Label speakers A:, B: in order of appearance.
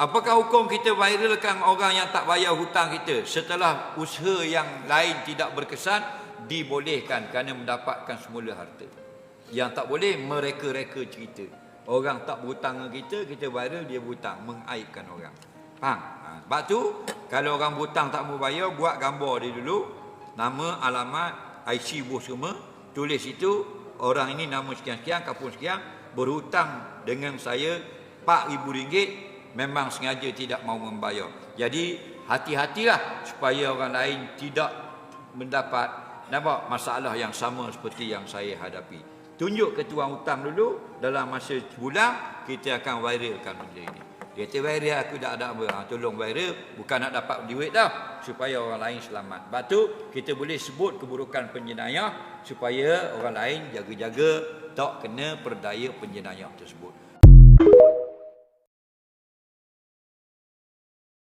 A: Apakah hukum kita viralkan orang yang tak bayar hutang kita setelah usaha yang lain tidak berkesan? Dibolehkan kerana mendapatkan semula harta. Yang tak boleh mereka-reka cerita. Orang tak berhutang dengan kita, kita viral, dia berhutang, mengaibkan orang. Faham? Sebab tu kalau orang berhutang tak mau bayar, buat gambar dia dulu, nama, alamat, IC bos semua, tulis itu, orang ini nama sekian-sekian, kampung sekian, berhutang dengan saya RM4,000, memang sengaja tidak mau membayar. Jadi hati-hatilah supaya orang lain tidak mendapat masalah yang sama seperti yang saya hadapi. Tunjuk ke tuan hutang dulu, dalam masa sebulan kita akan viralkan benda ini. Dia kata viral, aku tak ada apa. Tolong viral, bukan nak dapat duit dah, supaya orang lain selamat. Sebab tu kita boleh sebut keburukan penjenayah supaya orang lain jaga-jaga tak kena perdaya penjenayah tersebut.